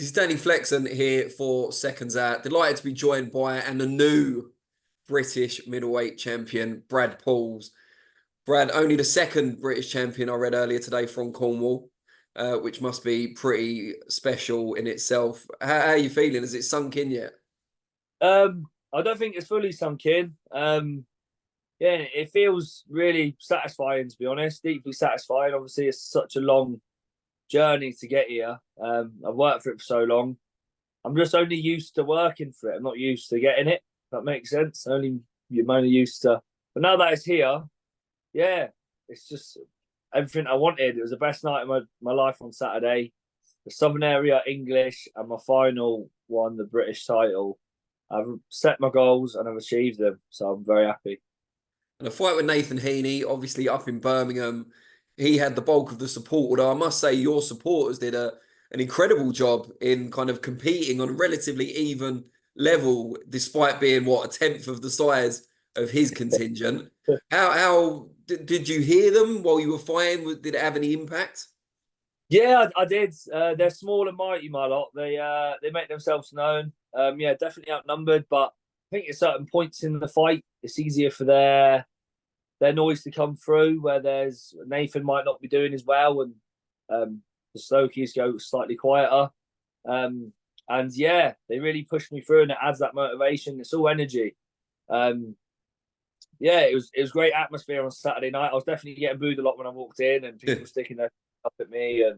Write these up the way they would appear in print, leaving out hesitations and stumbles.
This is Danny Flexen here for Seconds Out. Delighted to be joined by the new British middleweight champion, Brad PAULS. Brad, only the second British champion I read earlier today from Cornwall, which must be pretty special in itself. How are you feeling? Has it sunk in yet? I don't think it's fully sunk in. Yeah, it feels really satisfying, to be honest, deeply satisfying. Obviously, it's such a long journey to get here. I've worked for it for so long. I'm just only used to working for it. I'm not used to getting it. If that makes sense. I'm only used to. But now that it's here, yeah, it's just everything I wanted. It was the best night of my life on Saturday. The Southern Area English and my final one, the British title. I've set my goals and I've achieved them, so I'm very happy. And a fight with Nathan Heaney, obviously up in Birmingham, he had the bulk of the support. Although I must say, your supporters did an incredible job in kind of competing on a relatively even level, despite being a tenth of the size of his contingent. How did you hear them while you were fighting? Did it have any impact? Yeah, I did. They're small and mighty, my lot. They make themselves known. Yeah, definitely outnumbered, but I think at certain points in the fight, it's easier for their noise to come through, where there's Nathan might not be doing as well, and the Stokies go slightly quieter. And yeah, they really pushed me through, and it adds that motivation. It's all energy. Yeah, it was great atmosphere on Saturday night. I was definitely getting booed a lot when I walked in, and people sticking their up at me.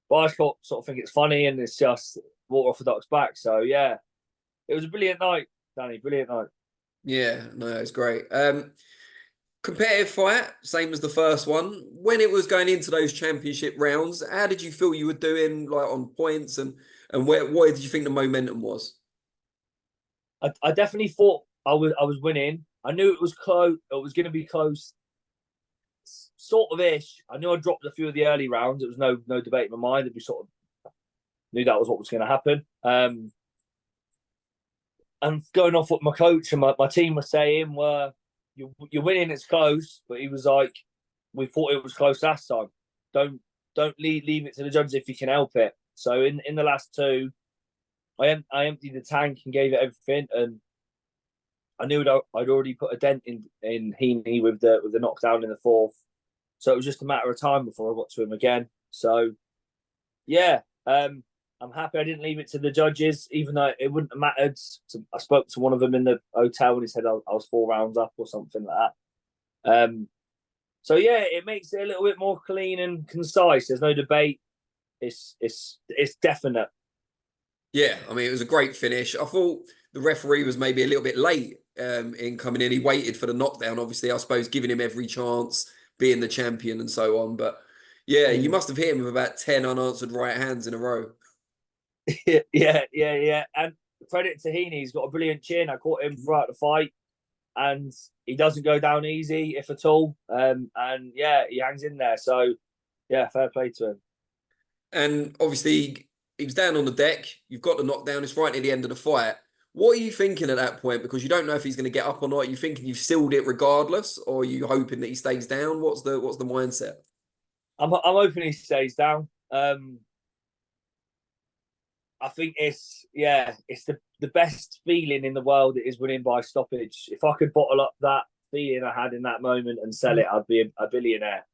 But I just sort of think it's funny, and it's just water off the duck's back. So yeah, it was a brilliant night, Danny. Brilliant night. Yeah, no, it's great. Competitive fight, same as the first one. When it was going into those championship rounds, how did you feel you were doing, like on points, and what did you think the momentum was? I definitely thought I was winning. I knew it was close. It was going to be close, sort of ish. I knew I dropped a few of the early rounds. It was no debate in my mind. We sort of knew that was what was going to happen. And going off what my coach and my team were saying were, you're winning, it's close. But he was like, we thought it was close last time. Don't leave it to the judges if you can help it. So in the last two, I emptied the tank and gave it everything, and I knew I'd already put a dent in Heaney with the knockdown in the fourth. So it was just a matter of time before I got to him again. So yeah, I'm happy I didn't leave it to the judges, even though it wouldn't have mattered. I spoke to one of them in the hotel, and he said I was 4 rounds up or something like that. So yeah, it makes it a little bit more clean and concise. There's no debate. It's definite. Yeah, I mean, it was a great finish. I thought the referee was maybe a little bit late in coming in. He waited for the knockdown, obviously, I suppose, giving him every chance, being the champion and so on. But yeah, you must have hit him with about 10 unanswered right hands in a row. Yeah. And credit to Heaney, he's got a brilliant chin. I caught him throughout the fight, and he doesn't go down easy, if at all. And yeah, he hangs in there. So yeah, fair play to him. And obviously, he was down on the deck. You've got the knockdown. It's right near the end of the fight. What are you thinking at that point? Because you don't know if he's going to get up or not. Are you thinking you've sealed it regardless, or are you hoping that he stays down? What's the mindset? I'm hoping he stays down. I think it's the best feeling in the world. It is winning by stoppage. If I could bottle up that feeling I had in that moment and sell it, I'd be a billionaire.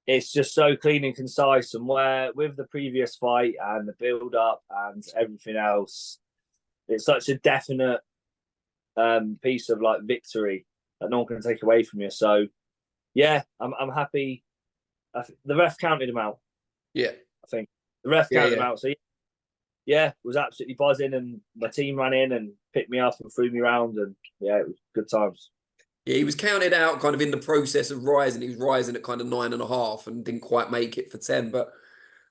It's just so clean and concise, and where with the previous fight and the build up and everything else, it's such a definite piece of like victory that no one can take away from you. So yeah, I'm happy. The ref counted him out. Yeah, I think the ref counted him out. So yeah, was absolutely buzzing, and my team ran in and picked me up and threw me around, and yeah, it was good times. Yeah, he was counted out kind of in the process of rising. He was rising at kind of 9.5 and didn't quite make it for 10. But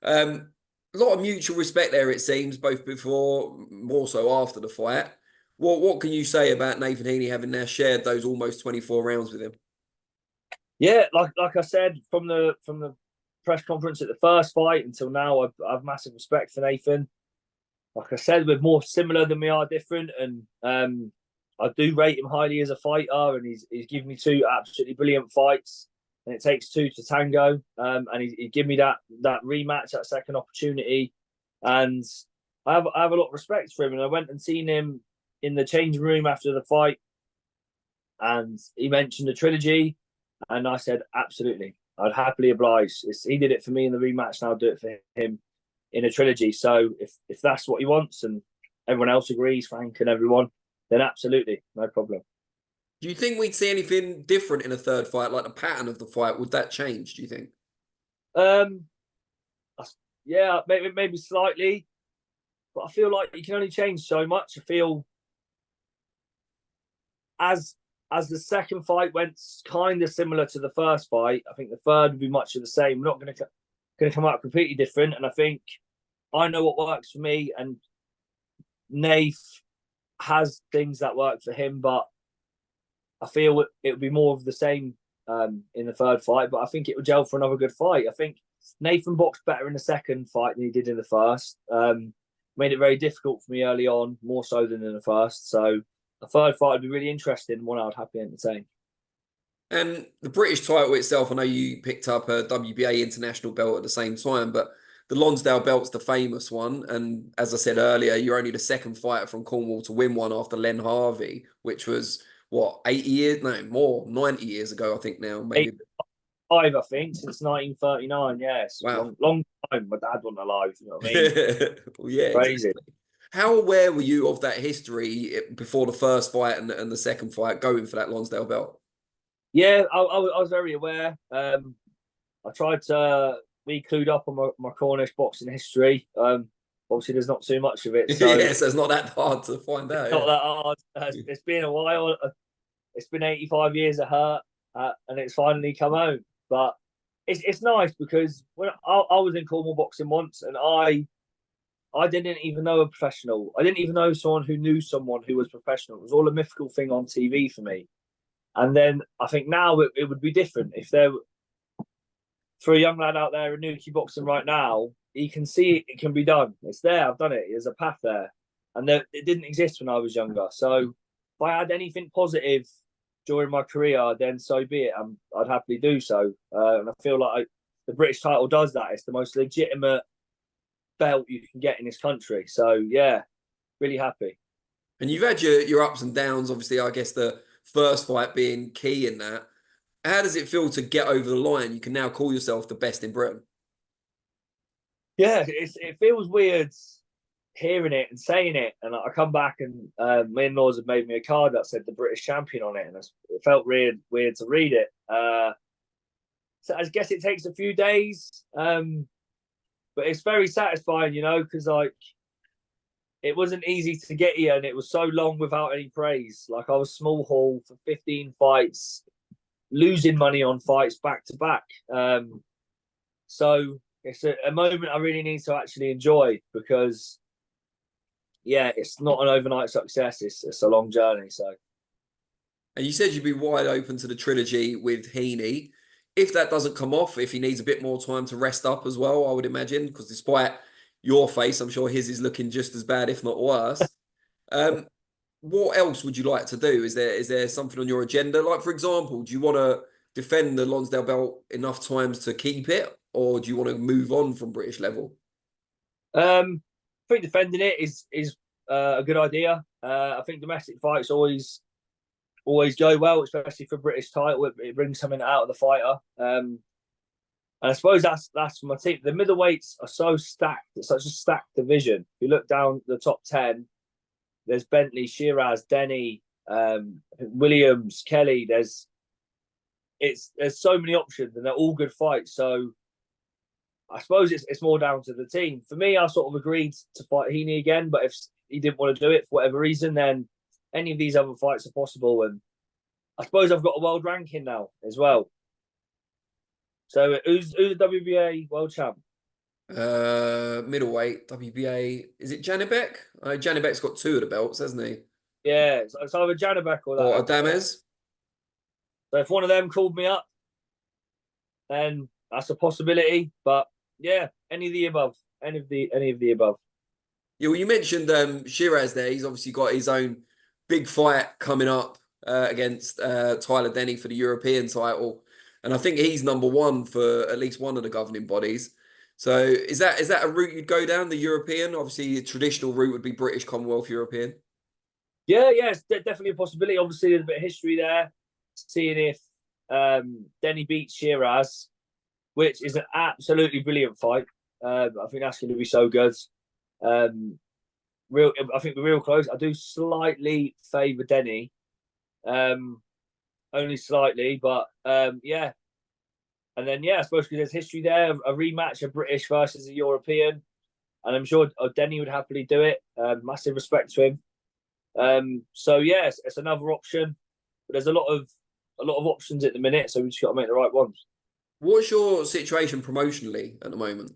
a lot of mutual respect there, it seems, both before, more so after the fight. What can you say about Nathan Heaney having now shared those almost 24 rounds with him? Yeah, like I said from the press conference at the first fight until now, I have massive respect for Nathan. Like I said, we're more similar than we are different, and I do rate him highly as a fighter, and he's given me 2 absolutely brilliant fights, and it takes 2 to tango. And he gave me that rematch, that second opportunity. and I have a lot of respect for him. And I went and seen him in the changing room after the fight, and he mentioned the trilogy, and I said absolutely, I'd happily oblige. He did it for me in the rematch, and I'll do it for him in a trilogy. So if that's what he wants, and everyone else agrees, Frank and everyone, then absolutely, no problem. Do you think we'd see anything different in a third fight, like the pattern of the fight? Would that change, do you think? Um, yeah, maybe slightly, but I feel like you can only change so much. I feel as the second fight went kind of similar to the first fight, I think the third would be much of the same. We're not going to come out completely different, and I think I know what works for me, and Nath has things that work for him, but I feel it would be more of the same in the third fight. But I think it would gel for another good fight. I think Nathan boxed better in the second fight than he did in the first. Made it very difficult for me early on, more so than in the first. So a third fight would be really interesting, one I would happily entertain. And the British title itself, I know you picked up a WBA international belt at the same time, but the Lonsdale belt's the famous one. And as I said earlier, you're only the second fighter from Cornwall to win one after Len Harvey, which was, what, 80 years? No, more, 90 years ago, I think now, maybe. 85, I think, since 1939. Yes, Wow. long time. My dad wasn't alive. You know what I mean? Well, yeah, Crazy. exactly. How aware were you of that history before the first fight and the second fight going for that Lonsdale belt? Yeah, I was very aware. I tried to be clued up on my Cornish boxing history. Obviously, there's not too much of it, so Yes, it's not that hard to find out. not Yeah. that hard. It's been a while. It's been 85 years of hurt, and it's finally come home. But it's nice because when I was in Cornwall boxing once, and I didn't even know a professional. I didn't even know someone who knew someone who was professional. It was all a mythical thing on TV for me. And then I think now it would be different if there, for a young lad out there in Nuki boxing right now, he can see it can be done. It's there. I've done it. There's a path there, and it didn't exist when I was younger. So if I had anything positive during my career, then so be it. I'd happily do so. And I feel like the British title does that. It's the most legitimate belt you can get in this country. So yeah, really happy. And you've had your ups and downs, obviously, I guess the first fight being key in that. How does it feel to get over the line? You can now call yourself the best in Britain. Yeah, it feels weird hearing it and saying it, and I come back and my in-laws have made me a card that said the British champion on it, and it felt weird to read it. So I guess it takes a few days, but it's very satisfying, you know, because like it wasn't easy to get here, and it was so long without any praise. Like I was small hall for 15 fights, losing money on fights back to back. So it's a moment I really need to actually enjoy because, yeah, it's not an overnight success. It's a long journey. So, And you said you'd be wide open to the trilogy with Heaney. If that doesn't come off, if he needs a bit more time to rest up as well, I would imagine, because despite your face, I'm sure his is looking just as bad, if not worse. Um, what else would you like to do? Is there something on your agenda? Like, for example, do you want to defend the Lonsdale belt enough times to keep it, or do you want to move on from British level? I think defending it is a good idea. I think domestic fights always go well, especially for British title. It brings something out of the fighter. And I suppose that's for my team. The middleweights are so stacked. It's such a stacked division. If you look down the top 10, there's Bentley, Shiraz, Denny, Williams, Kelly. There's so many options, and they're all good fights. So I suppose it's more down to the team. For me, I sort of agreed to fight Heaney again, but if he didn't want to do it for whatever reason, then any of these other fights are possible. And I suppose I've got a world ranking now as well. So who's the WBA world champ? Middleweight, WBA. Is it Janibek? Janibek's got two of the belts, hasn't he? Yeah, it's either Janibek or that. Or Adamez? So if one of them called me up, then that's a possibility. But yeah, any of the above. Any of the above. Yeah, well, you mentioned Shiraz there. He's obviously got his own big fight coming up against Tyler Denny for the European title. And I think he's number one for at least one of the governing bodies. So is that a route you'd go down, the European? Obviously, the traditional route would be British, Commonwealth, European. Yeah, it's definitely a possibility. Obviously, there's a bit of history there. Seeing if Denny beats Shiraz, which is an absolutely brilliant fight. I think that's going to be so good. I think we're real close. I do slightly favour Denny, only slightly, but yeah. And then I suppose because there's history there, a rematch, a British versus a European, and I'm sure Denny would happily do it. Massive respect to him. So yes, it's another option, but there's a lot of options at the minute, so we just got to make the right ones. What's your situation promotionally at the moment?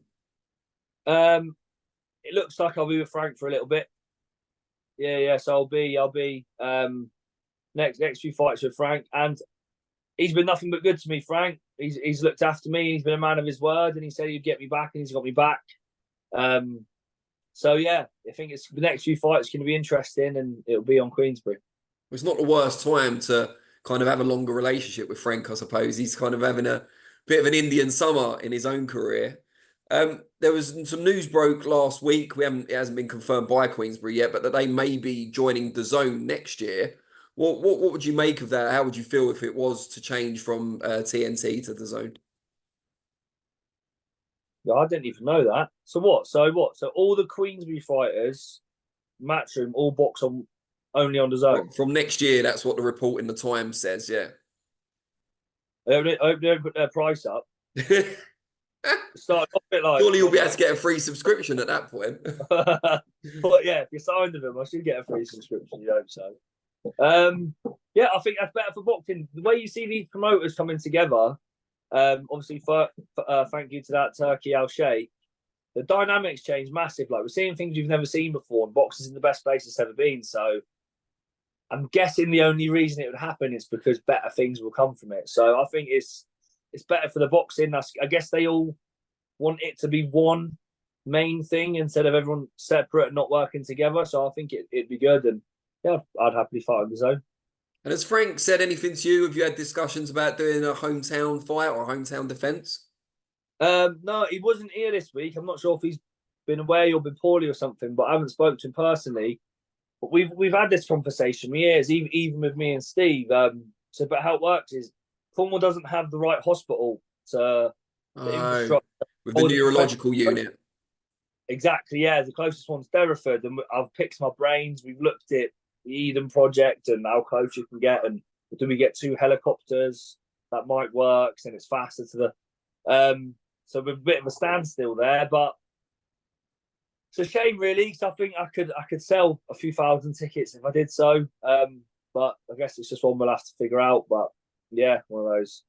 It looks like I'll be with Frank for a little bit. Yeah. So I'll be next few fights with Frank, and he's been nothing but good to me. Frank, he's looked after me. He's been a man of his word, and he said he'd get me back, and he's got me back. So yeah, I think it's the next few fights going to be interesting, and it'll be on Queensberry. It's not the worst time to kind of have a longer relationship with Frank, I suppose. He's kind of having a bit of an Indian summer in his own career. There was some news broke last week. It hasn't been confirmed by Queensberry yet, but that they may be joining the Zone next year. What would you make of that? How would you feel if it was to change from TNT to the Zone? Yeah, I didn't even know that. So what? So all the Queensberry fighters, Matchroom, all box on only on the Zone. From next year, that's what the report in the Times says. Yeah. I hope they don't put their price up. Start off a bit like. Surely you'll be able to get a free subscription at that point. But yeah, if you're signed with them, I should get a free subscription. You hope so. Yeah, I think that's better for boxing. The way you see these promoters coming together, obviously, thank you to that Turkey Al Sheikh. The dynamics change massive. Like we're seeing things we've never seen before, and boxing's in the best place it's ever been. So I'm guessing the only reason it would happen is because better things will come from it. So I think it's better for the boxing. I guess they all want it to be one main thing instead of everyone separate and not working together. So I think it'd be good, and yeah, I'd happily fight on the Zone. And has Frank said anything to you? Have you had discussions about doing a hometown fight or a hometown defence? No, he wasn't here this week. I'm not sure if he's been away or been poorly or something, but I haven't spoken to him personally. But we've had this conversation for years, even with me and Steve. So, but how it works is Cornwall doesn't have the right hospital to the infrastructure with the neurological unit. Exactly, yeah. The closest one's Derriford, and I've picked my brains. We've looked at the Eden project and how close you can get, and do we get 2 helicopters? That might work, and it's faster to the. So we're a bit of a standstill there, but it's a shame, really, because I think I could sell a few thousand tickets if I did so. But I guess it's just one we'll have to figure out. But yeah, one of those.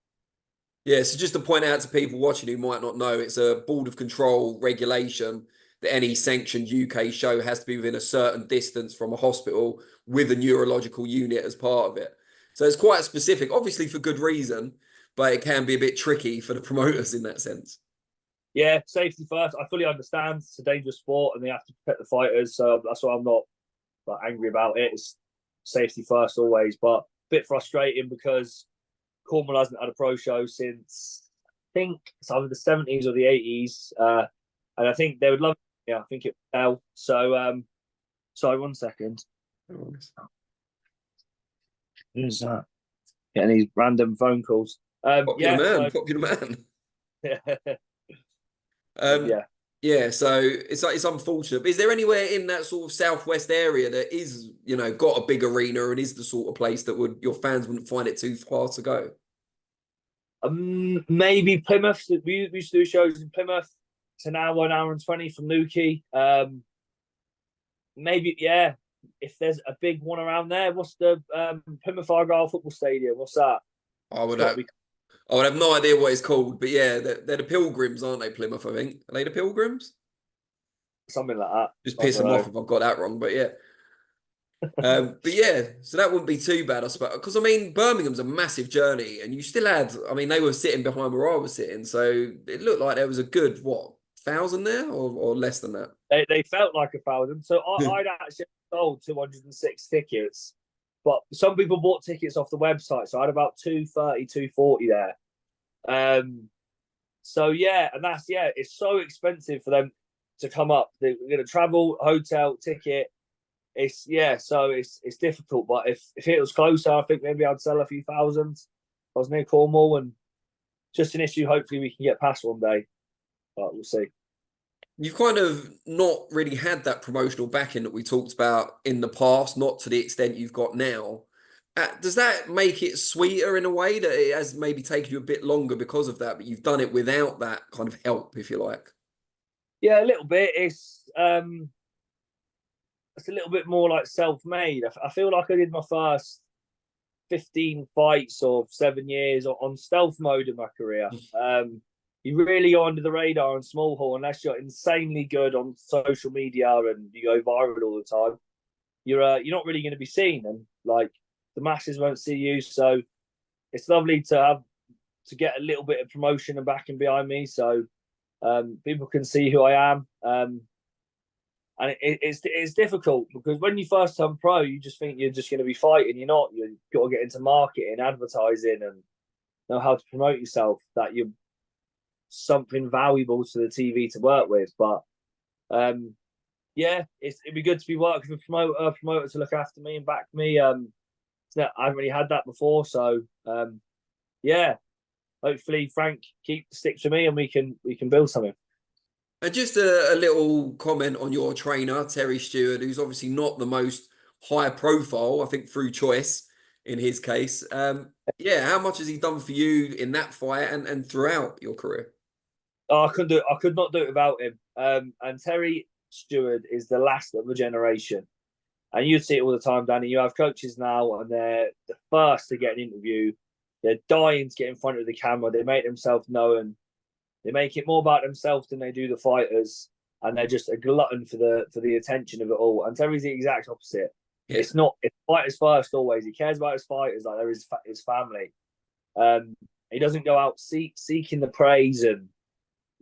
Yeah, so just to point out to people watching who might not know, it's a board of control regulation that any sanctioned UK show has to be within a certain distance from a hospital with a neurological unit as part of it. So it's quite specific, obviously for good reason, but it can be a bit tricky for the promoters in that sense. Yeah, safety first. I fully understand. It's a dangerous sport and they have to protect the fighters. So that's why I'm not angry about it. It's safety first always, but a bit frustrating because Cornwall hasn't had a pro show since, I think it's either the 70s or the 80s. And I think they would love it. Yeah, I think it would now. So, sorry, 1 second. Who's that? Getting these random phone calls. Popular man. Yeah, so it's unfortunate. But is there anywhere in that sort of southwest area that is, got a big arena and is the sort of place that your fans wouldn't find it too far to go? Maybe Plymouth. We used to do shows in Plymouth. It's an hour and 20 from Newquay. Maybe, yeah. If there's a big one around there, what's the Plymouth Argyle Football Stadium? What's that? I would have no idea what it's called, but yeah, they're the Pilgrims, aren't they, Plymouth, I think? Are they the Pilgrims? Something like that. Just piss them off if I've got that wrong, but yeah. But yeah, so that wouldn't be too bad, I suppose. Because, Birmingham's a massive journey, and you still had, they were sitting behind where I was sitting, so it looked like there was a good, 1,000 there, or less than that? They felt like 1,000. So I'd actually sold 206 tickets. But some people bought tickets off the website, so I had about 230, 240 there. So yeah, and that's it's so expensive for them to come up. They're going to travel, hotel, ticket. So it's difficult. But if it was closer, I think maybe I'd sell a few thousand. I was near Cornwall, and just an issue. Hopefully, we can get past one day, but we'll see. You've kind of not really had that promotional backing that we talked about in the past, not to the extent you've got now. Does that make it sweeter in a way that it has maybe taken you a bit longer because of that, but you've done it without that kind of help, if you like? Yeah, a little bit. It's a little bit more like self-made. I feel like I did my first 15 fights or 7 years on stealth mode in my career. You really go under the radar on small hall unless you're insanely good on social media and you go viral all the time. You're not really going to be seen, and like the masses won't see you. So it's lovely to get a little bit of promotion and backing behind me, so people can see who I am. And it's difficult because when you first turn pro, you just think you're just going to be fighting. You're not. You've got to get into marketing, advertising, and know how to promote yourself. That you're something valuable to the TV to work with. But it'd be good to be working with a promoter to look after me and back me. I haven't really had that before, so hopefully Frank sticks with me and we can build something. And just a little comment on your trainer, Terry Stewart, who's obviously not the most high profile, I think through choice in his case. How much has he done for you in that fight and throughout your career? I could not do it without him. And Terry Stewart is the last of a generation. And you see it all the time, Danny. You have coaches now and they're the first to get an interview. They're dying to get in front of the camera. They make themselves known. They make it more about themselves than they do the fighters, and they're just a glutton for the attention of it all. And Terry's the exact opposite. Yeah. It's fighters first always. He cares about his fighters like they're his family. He doesn't go out seeking the praise, and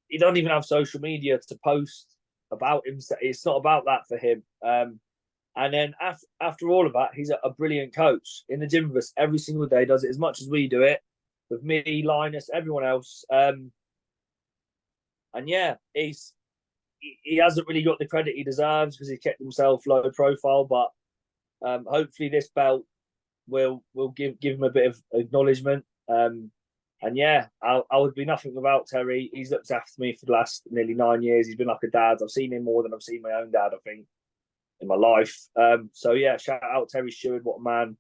he doesn't even have social media to post about himself. It's not about that for him. And then after all of that, he's a brilliant coach in the gym with us every single day. Does it as much as we do it with me, Linus, everyone else. He hasn't really got the credit he deserves because he kept himself low profile. But hopefully this belt will give him a bit of acknowledgement. I would be nothing without Terry. He's looked after me for the last nearly 9 years. He's been like a dad. I've seen him more than I've seen my own dad, I think, in my life. Shout out Terry Stewart, what a man.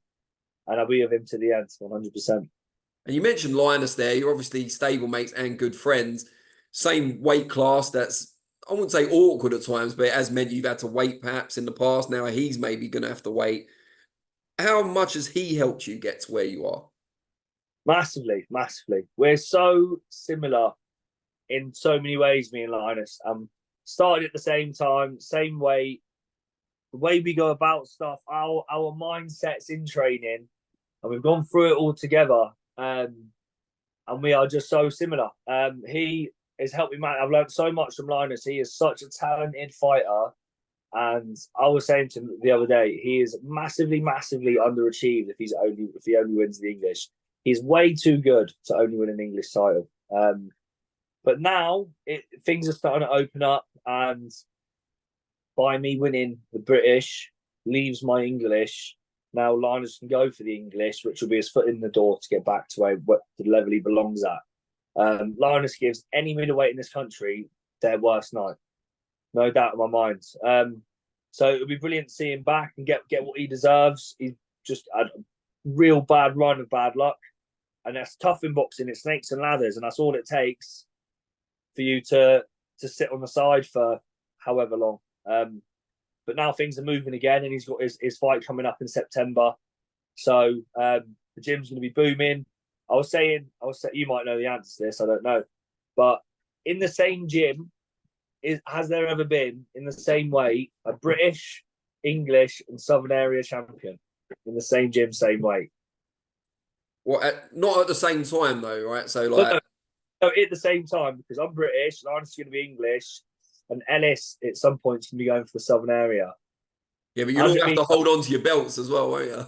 And I'll be with him to the end, 100%. And you mentioned Linus there. You're obviously stablemates and good friends. Same weight class. That's, I wouldn't say awkward at times, but it has meant you've had to wait perhaps in the past. Now he's maybe going to have to wait. How much has he helped you get to where you are? Massively. We're so similar in so many ways, me and Linus. Started at the same time, same weight. The way we go about stuff, our mindsets in training, and we've gone through it all together. And we are just so similar. He has helped me, man. I've learned so much from Linus. He is such a talented fighter. And I was saying to him the other day, he is massively underachieved if he only wins the English. He's way too good to only win an English title. But now things are starting to open up, and by me winning the British leaves my English. Now Linus can go for the English, which will be his foot in the door to get back to the level he belongs at. Linus gives any middleweight in this country their worst night, no doubt in my mind. So it'll be brilliant to see him back and get what he deserves. He's just had a real bad run of bad luck, and that's tough in boxing. It's snakes and ladders, and that's all it takes for you to sit on the side for however long. But now things are moving again, and he's got his fight coming up in September. So the gym's going to be booming. I was saying, you might know the answer to this, I don't know. But in the same gym, has there ever been, in the same way, a British, English, and Southern Area champion in the same gym, same weight? Well, not at the same time, though, right? So, like... No, at the same time, because I'm British, and I'm just going to be English, and Ellis, at some point, is going to be going for the Southern Area. Yeah, but you'll all have to hold on to your belts as well, won't you?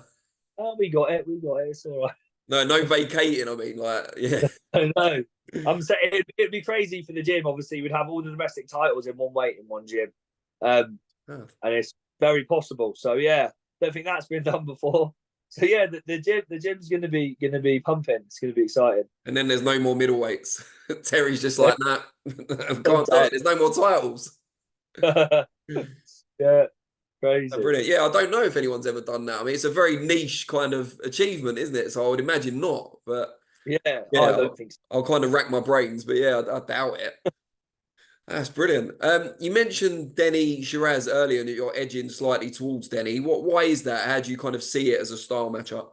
Oh, we got it. It's all right. No vacating. I mean, like, yeah. I know. I'm saying it'd be crazy for the gym. Obviously, we'd have all the domestic titles in one weight in one gym, and it's very possible. So yeah, don't think that's been done before. So yeah, the gym's gonna be pumping. It's gonna be exciting. And then there's no more middleweights. Terry's just like, nah, I can't do it. There's no more titles. Yeah, Oh, crazy. brilliant. Yeah, I don't know if anyone's ever done that. I mean, it's a very niche kind of achievement, isn't it? So I would imagine not. But Yeah, yeah, I don't think so. I'll kind of rack my brains. But yeah, I doubt it. That's brilliant. You mentioned Denny Shiraz earlier, and that you're edging slightly towards Denny. Why is that? How do you kind of see it as a style matchup?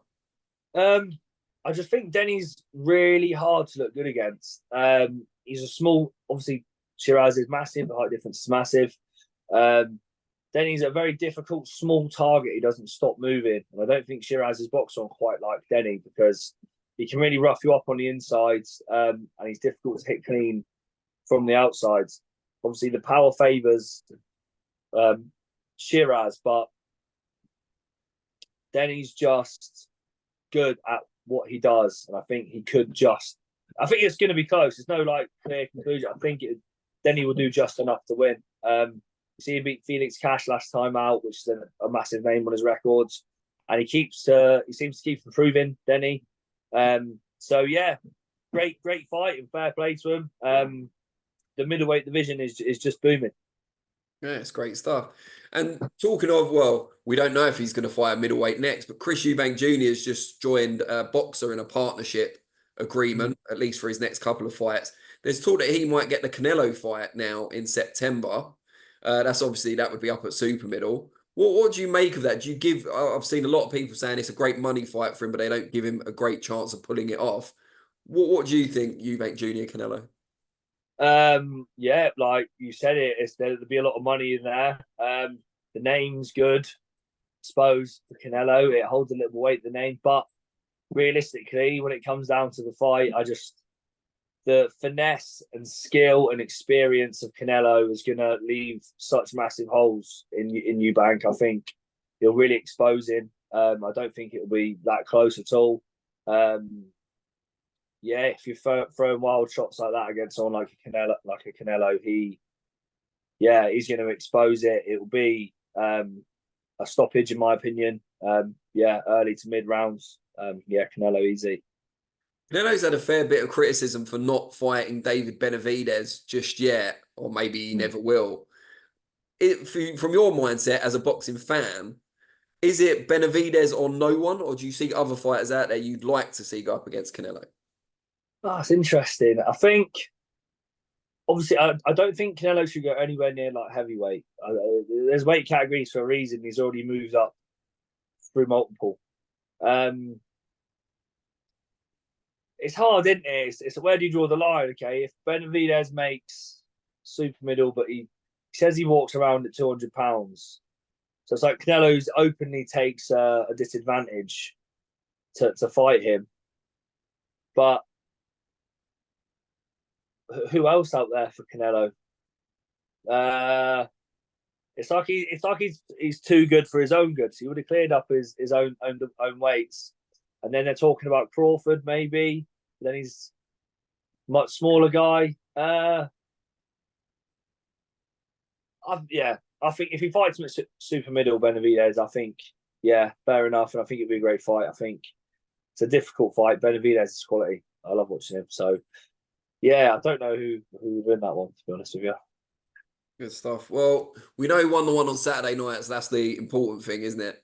Um, I just think Denny's really hard to look good against. He's a small, obviously Shiraz is massive, the height difference is massive. Denny's a very difficult small target. He doesn't stop moving. And I don't think Shiraz's box on quite like Denny because he can really rough you up on the insides, and he's difficult to hit clean from the outsides. Obviously, the power favours Shiraz, but Denny's just good at what he does, and I think he could just. I think it's going to be close. There's no like clear conclusion. I think Denny will do just enough to win. You see, he beat Felix Cash last time out, which is a massive name on his records, and he seems to keep improving. Denny. So yeah, great fight and fair play to him. The middleweight division is just booming. Yeah, it's great stuff. And talking of, well, we don't know if he's going to fight a middleweight next, but Chris Eubank Jr. has just joined Boxer in a partnership agreement, at least for his next couple of fights. There's talk that he might get the Canelo fight now in September. That would be up at super middle. What do you make of that? Do you give? I've seen a lot of people saying it's a great money fight for him, but they don't give him a great chance of pulling it off. What do you think, Eubank Jr. Canelo? Yeah, like you said, there'll be a lot of money in there. The name's good. I suppose for Canelo, it holds a little weight, the name, but realistically, when it comes down to the fight, the finesse and skill and experience of Canelo is going to leave such massive holes in Eubank. I think he'll really expose him. I don't think it'll be that close at all. Yeah, if you're throwing wild shots like that against someone like a Canelo, he's going to expose it. It will be a stoppage, in my opinion. Early to mid rounds. Canelo easy. Canelo's had a fair bit of criticism for not fighting David Benavidez just yet, or maybe he never will. From your mindset as a boxing fan, is it Benavidez or no one, or do you see other fighters out there you'd like to see go up against Canelo? Oh, it's interesting. I think, obviously, I don't think Canelo should go anywhere near like heavyweight. There's weight categories for a reason. He's already moved up through multiple. It's hard, isn't it? It's where do you draw the line? Okay, if Benavidez makes super middle, but he says he walks around at 200 pounds, so it's like Canelo's openly takes a disadvantage to fight him. But who else out there for Canelo? It's like he's too good for his own good. So he would have cleared up his own weights, and then they're talking about Crawford maybe. Then he's much smaller guy. I think if he fights him at super middle, Benavidez, I think fair enough, and I think it'd be a great fight. I think it's a difficult fight. Benavidez is quality. I love watching him. So yeah, I don't know who would win that one, to be honest with you. Good stuff. Well, we know he won the one on Saturday night, so that's the important thing, isn't it?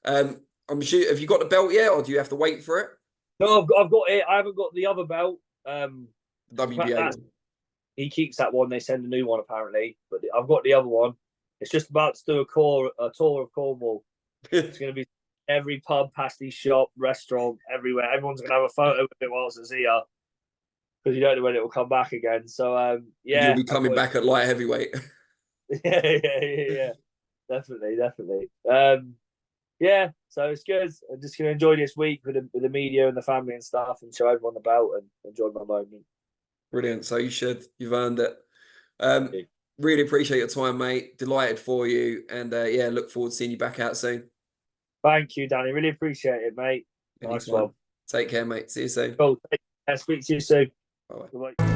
I'm sure. Have you got the belt yet, or do you have to wait for it? No, I've got it. I haven't got the other belt. WBA. He keeps that one. They send a new one apparently, but I've got the other one. It's just about to do a tour of Cornwall. It's going to be every pub, pasty shop, restaurant, everywhere. Everyone's going to have a photo with it whilst it's here because you don't know when it will come back again. So you'll be coming back at light heavyweight. yeah, definitely. So it's good. I'm just going to enjoy this week with the media and the family and stuff, and show everyone the belt and enjoy my moment. Brilliant. So you should. You've earned it. Really appreciate your time, mate. Delighted for you, and look forward to seeing you back out soon. Thank you, Danny. Really appreciate it, mate. Nice one. Take care, mate. See you soon. Cool. Speak to you soon. Bye. Bye.